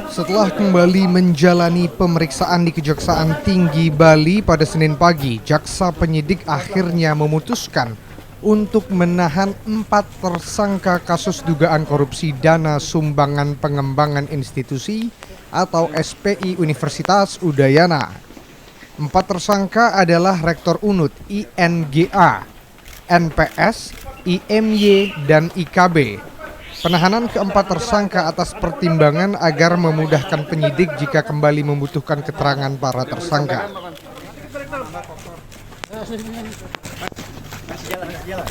Setelah kembali menjalani pemeriksaan di Kejaksaan Tinggi Bali pada Senin pagi, jaksa penyidik akhirnya memutuskan untuk menahan 4 tersangka kasus dugaan korupsi dana sumbangan pengembangan institusi atau SPI Universitas Udayana. 4 tersangka adalah Rektor Unut, INGA, NPS, IMY, dan IKB. Penahanan keempat tersangka atas pertimbangan agar memudahkan penyidik jika kembali membutuhkan keterangan para tersangka.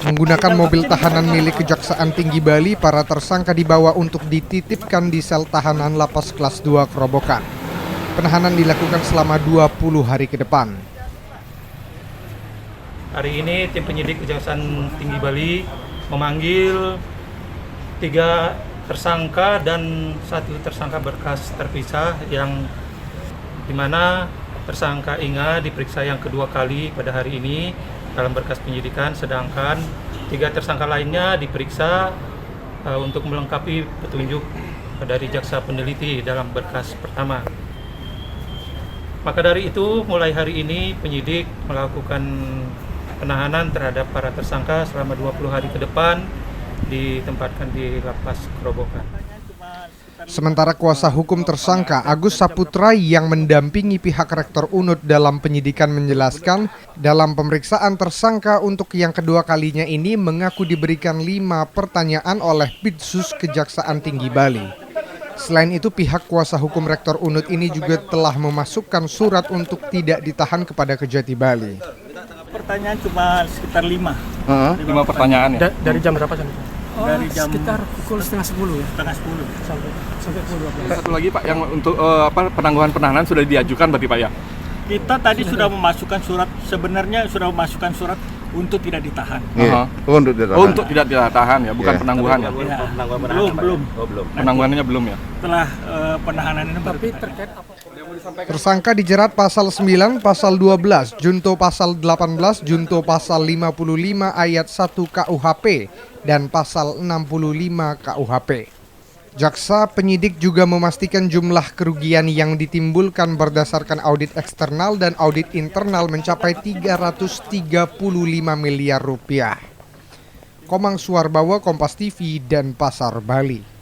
Menggunakan mobil tahanan milik Kejaksaan Tinggi Bali, para tersangka dibawa untuk dititipkan di sel tahanan Lapas Kelas 2 Kerobokan. Penahanan dilakukan selama 20 hari ke depan. Hari ini tim penyidik Kejaksaan Tinggi Bali memanggil 3 tersangka dan 1 tersangka berkas terpisah, yang dimana tersangka Inga diperiksa yang kedua kali pada hari ini dalam berkas penyidikan, sedangkan 3 tersangka lainnya diperiksa untuk melengkapi petunjuk dari jaksa peneliti dalam berkas pertama. Maka dari itu, mulai hari ini penyidik melakukan penahanan terhadap para tersangka selama 20 hari ke depan, ditempatkan di Lapas Kerobokan. Sementara kuasa hukum tersangka Agus Saputra yang mendampingi pihak Rektor Unut dalam penyidikan menjelaskan, dalam pemeriksaan tersangka untuk yang kedua kalinya ini mengaku diberikan 5 pertanyaan oleh Pitsus Kejaksaan Tinggi Bali. Selain itu, pihak kuasa hukum Rektor Unut ini juga telah memasukkan surat untuk tidak ditahan kepada Kejati Bali. Pertanyaan cuma sekitar 5. 5 pertanyaan ya? Dari jam berapa sampai? Dari jam sekitar pukul setengah 10 ya. setengah 10 Sampai pukul 12. Satu lagi Pak, yang untuk penangguhan penahanan sudah diajukan berarti Pak ya? Kita tadi sudah memasukkan surat, sebenarnya sudah memasukkan surat untuk tidak ditahan. Untuk tidak ditahan ya, bukan penangguhan ya? Belum. Penangguhannya belum ya? Setelah penahanan ini Tapi terkait apa? Tersangka dijerat pasal 9, pasal 12, junto pasal 18, junto pasal 55 ayat 1 KUHP, dan pasal 65 KUHP. Jaksa penyidik juga memastikan jumlah kerugian yang ditimbulkan berdasarkan audit eksternal dan audit internal mencapai 335 miliar rupiah. Komang Suarbawa, Kompas TV, dan Pasar Bali.